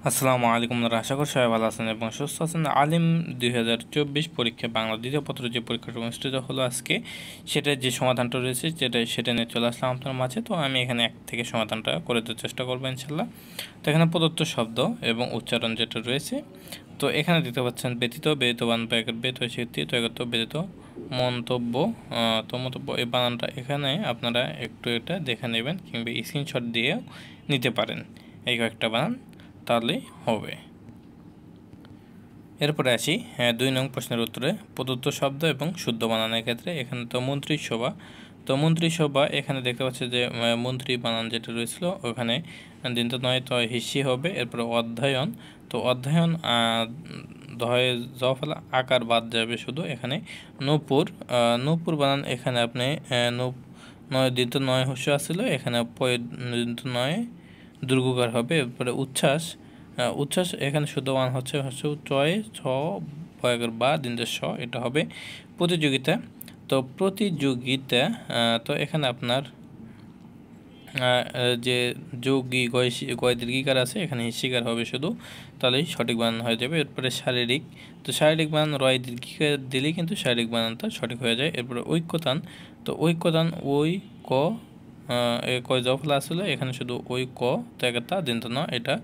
আসসালামু আলাইকুম, আশা করি সবাই ভালো আছেন এবং সুস্থ আছেন। আলিম 2024 পরীক্ষা বাংলা দ্বিতীয় পত্র যে পরীক্ষাটা অনুষ্ঠিত হলো আজকে, সেটার যে সমাধানটা রয়েছে সেটা নিয়ে চলে আসলাম আপনার মাঝে। তো আমি এখানে এক থেকে সমাধানটা করে দেওয়ার চেষ্টা করবো ইনশাল্লাহ। তো এখানে প্রদত্ত শব্দ এবং উচ্চারণ যেটা রয়েছে, তো এখানে দেখতে পাচ্ছেন ব্যতীত, ব্যতীতবান, ব্যতীত স্বীকৃতি, তৈগত, ব্যতীত, মন্তব্য। তো মন্তব্য এই বানানটা এখানে আপনারা একটু এটা দেখে নেবেন কিংবা স্ক্রিনশট দিয়েও নিতে পারেন এই কয়েকটা বানান, তাহলেই হবে। এরপরে আসি 2 নং প্রশ্নের উত্তরে। প্রদত্ত শব্দ এবং শুদ্ধ বানানের ক্ষেত্রে এখানে তো মন্ত্রিসভা, তো মন্ত্রিসভা এখানে দেখতে পাচ্ছি যে মন্ত্রী বানান যেটা রয়েছিল ওখানে দিনটা নয় তো হিস্যি হবে। এরপরে অধ্যয়ন, তো অধ্যয়ন ধয়ে জফলা আকার বাদ যাবে শুধু। এখানে নূপুর, নূপুর বানান এখানে আপনি নয় দিনটা নয় হস্য আসছিল, এখানে দিনটা নয় দুর্গকার হবে। এরপরে উচ্ছ্বাস, উচ্ছ্বাস এখানে শুদ্ধ মান হচ্ছে চয় ছ বয়াগের বা দিনদের স, এটা হবে। প্রতিযোগিতা, তো প্রতিযোগিতা, তো এখানে আপনার যে যোগী গয় দীর্ঘিকার আছে এখানে হিস্যিকার হবে শুধু, তাহলেই সঠিক বানান হয়ে যাবে। এরপরে শারীরিক, তো শারীরিক বানান রয় দীর্ঘিকার দিলেই কিন্তু শারীরিক বানানটা সঠিক হয়ে যায়। এরপরে ঐক্যতান, তো ঐক্যতান ওই ক কয় জফলা আসলে এখানে শুধু ওই ক ত্যাগতা দিন্ত না, এটা।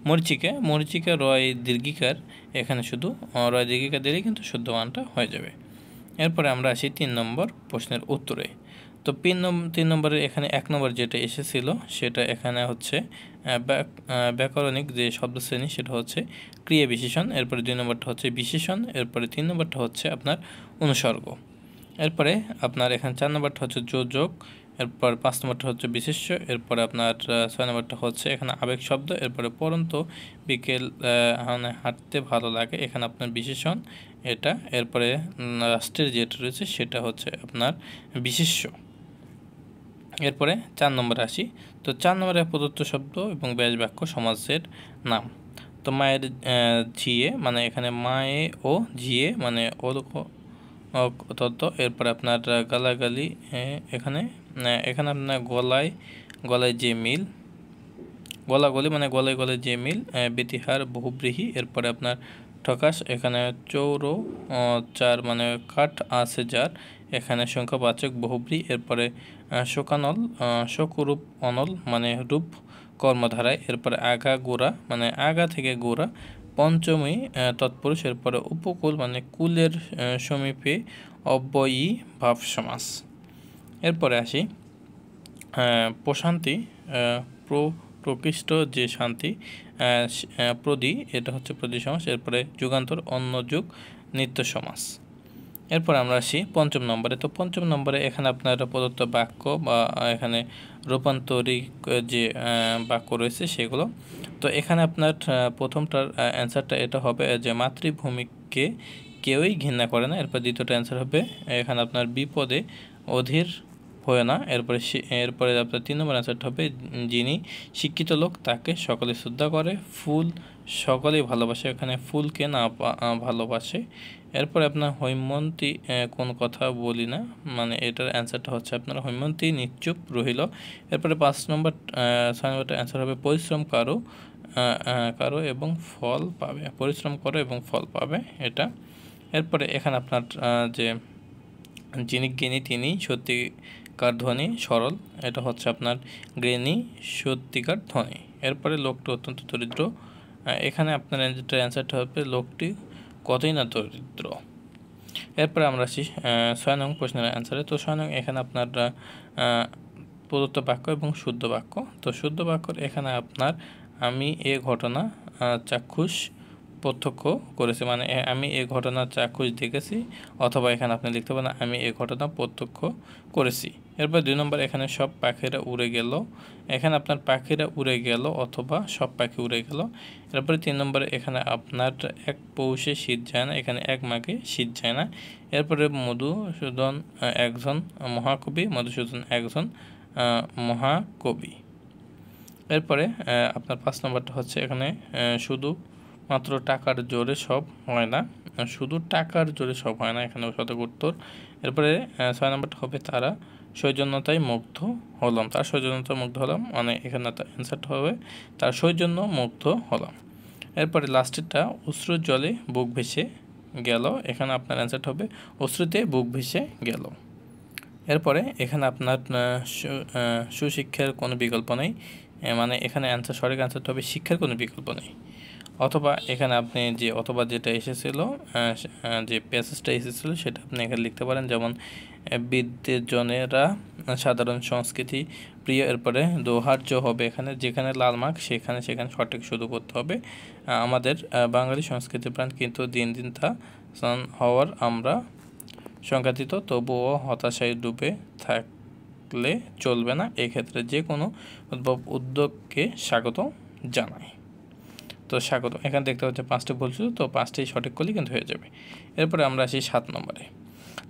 মরিচিকা, মরিচিকা রয় দীর্ঘিকার, এখানে শুধু রয় দীর্ঘিকার দিলেই কিন্তু শুদ্ধ মানটা হয়ে যাবে। এরপরে আমরা আসি 3 নম্বর প্রশ্নের উত্তরে। তো 3 নম্বরের এখানে 1 নম্বর যেটা এসেছিল সেটা এখানে হচ্ছে ব্যাকরণিক যে শব্দশ্রেণী সেটা হচ্ছে ক্রিয়া বিশেষণ। এরপরে 2 নম্বরটা হচ্ছে বিশেষণ। এরপরে 3 নম্বরটা হচ্ছে আপনার অনুসর্গ। এরপরে আপনার এখানে 4 নম্বরটা হচ্ছে যোজক। এরপর 5 নম্বরটা হচ্ছে বিশেষ্য। এরপরে আপনার 6 নম্বরটা হচ্ছে এখানে আবেগ শব্দ। এরপরে পরন্ত বিকেল মানে হাঁটতে ভালো লাগে, এখানে আপনার বিশেষণ এটা। এরপরে রাষ্ট্রের যেটা রয়েছে সেটা হচ্ছে আপনার বিশেষ্য। এরপরে 4 নম্বরে আসি। তো 4 নম্বরে প্রদত্ত শব্দ এবং ব্যাস বাক্য সমাসের নাম। তো মায়ের ঝিয়ে, মানে এখানে মায়ে ও ঝিয়ে মানে তত্ত্ব। এরপরে আপনার গালাগালি, এখানে এখানে আপনার গলায় যে মিল, গলাগলি মানে গলায় গলায় যে মিল। বেতিহার বহুব্রীহি। এরপরে আপনার ঠকাস, এখানে চৌরো চার মানে কাঠ আছে যার, এখানে সংখ্যাবাচক বহুব্রী। এরপরে শোকানল, শোকরূপ অনল মানে রূপ কর্মধারায়। এরপরে আগা গোড়া মানে আগা থেকে গোড়া, পঞ্চমী তৎপুরুষ। এরপরে উপকূল মানে কুলের সমীপে, অব্যয়ী ভাব সমাস। এরপরে আসি প্রশান্তি, প্রকৃষ্ট যে শান্তি, প্রদি এটা হচ্ছে প্রদি সমাস। এরপরে যুগান্তর অন্য যুগ নিত্য সমাস। এরপর আমরা আসি 5 নম্বরে। তো 5 নম্বরে এখানে আপনার প্রদত্ত বাক্য বা এখানে রূপান্তরিক যে বাক্য রয়েছে সেগুলো। তো এখানে আপনার প্রথমটার অ্যান্সারটা এটা হবে যে মাতৃভূমিকে কেউই ঘৃণা করে না। এরপর দ্বিতীয়টা অ্যান্সার হবে এখানে আপনার বিপদে অধীর হয় না। এরপরে আপনার 3 নম্বর অ্যান্সারটা হবে যিনি শিক্ষিত লোক তাকে সকলে শ্রদ্ধা করে, ফুল সকলেই ভালোবাসে, এখানে ফুলকে না ভালোবাসে। এরপরে আপনার হৈমন্তী কোন কথা বলি না, মানে এটার অ্যান্সারটা হচ্ছে আপনার হৈমন্তী নিশ্চুপ রহিল। এরপরে 6 নম্বরটা অ্যান্সার হবে পরিশ্রম কারো এবং ফল পাবে, পরিশ্রম করো এবং ফল পাবে, এটা। এরপরে এখানে আপনার যে যিনি জ্ঞানী তিনি সত্যিকার ধনী সরল, এটা হচ্ছে আপনার জ্ঞানী সত্যিকার ধনী। এরপরে লোকটি অত্যন্ত দরিদ্র, এখানে আপনার অ্যান্সারটা হবে লোকটি কতই না দরিদ্র। এরপরে আমরা আসি 6 নং প্রশ্নের অ্যান্সারে। তো 6 নং এখানে আপনার প্রদত্ত বাক্য এবং শুদ্ধ বাক্য। তো শুদ্ধ বাক্যর এখানে আপনার আমি এ ঘটনা চাক্ষুষ প্রত্যক্ষ করেছি, মানে আমি এ ঘটনা চাক্ষুষ দেখেছি, অথবা এখানে আপনি লিখতে পারেন আমি এ ঘটনা প্রত্যক্ষ করেছি। এরপর 2 নম্বর এখানে সব পাখিরা উড়ে গেল, এখানে আপনার পাখিরা উড়ে গেল অথবা সব পাখি উড়ে গেল। এরপরে 3 নম্বরে এখানে আপনার এক পৌষে শীত যায় না, এখানে এক মাঘে শীত যায় না। এরপরে মধুসূদন একজন মহাকবি, মধুসূদন একজন মহাকবি। এরপরে আপনার 5 নম্বরটা হচ্ছে এখানে শুধু মাত্র টাকার জোরে সব হয় না, শুধু টাকার জোরে সব হয় না, এখানে সঠিক উত্তর। এরপরে 6 নম্বরটা হবে তারা সৌজন্যতায় মুগ্ধ হলাম, তার সৌজন্যতায় মুগ্ধ হলাম, মানে এখানে অ্যান্সারটা হবে তার সৌজন্য মুগ্ধ হলাম। এরপরে লাস্টেরটা অশ্রুর জলে বুক ভেসে গেল, এখানে আপনার অ্যান্সারটা হবে অশ্রুতে বুক ভেসে গেল। এরপরে এখানে আপনার সুশিক্ষার কোনো বিকল্প নেই, মানে এখানে সঠিক অ্যান্সারটা হবে শিক্ষার কোনো বিকল্প নেই। অথবা এখানে আপনি যে অথবা যেটা এসেছিল, যে প্যাসেজটা এসেছিল সেটা আপনি এখানে লিখতে পারেন, যেমন বিদ্বেষজনেরা সাধারণ সংস্কৃতি প্রিয়। এরপরে দোহার্য হবে এখানে, যেখানে লাল মার্ক সেখানে সঠিক শুধু করতে হবে। আমাদের বাঙালি সংস্কৃতি প্রাণ, কিন্তু দিন দিন তা হওয়ার আমরা সংঘাতিত, তবুও হতাশায় ডুবে থাকলে চলবে না, এক্ষেত্রে যে কোনো উদ্যোগকে স্বাগত জানাই। তো স্বাগত, এখানে দেখতে হচ্ছে 5টি ভুল ছিল, তো 5টি সঠিক করলে কিন্তু হয়ে যাবে। এরপরে আমরা আসি 7 নম্বরে।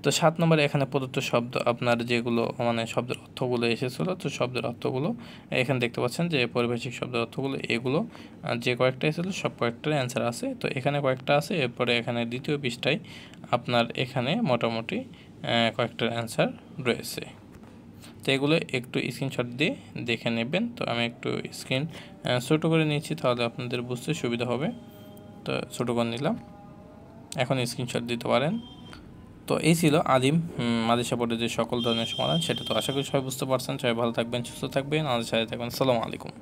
তো 7 নম্বরে এখানে প্রদত্ত শব্দ আপনার যেগুলো মানে শব্দের অর্থগুলো এসেছিলো, তো শব্দের অর্থগুলো এখানে দেখতে পাচ্ছেন যে পারিভাষিক শব্দের অর্থগুলো এগুলো যে কয়েকটা এসেছিলো সব কয়েকটার অ্যান্সার আছে, তো এখানে কয়েকটা আছে। এরপরে এখানে দ্বিতীয় পৃষ্ঠায় আপনার এখানে মোটামুটি কয়েকটার অ্যান্সার রয়েছে, তো এগুলো একটু স্ক্রিনশট দিয়ে দেখে নেবেন। তো আমি একটু স্ক্রিন ছোটো করে নিয়েছি, তাহলে আপনাদের বুঝতে সুবিধা হবে। তো ছোটো করে নিলাম, এখন স্ক্রিনশট দিতে পারেন। তো এই ছিল আদিম মাদ্রাসা বোর্ডের যে সকল ধরনের সমাধান, সেটা তো আশা করি সবাই বুঝতে পারছেন। সবাই ভালো থাকবেন, সুস্থ থাকবেন, আমাদের সাথে থাকবেন। আসসালামু আলাইকুম।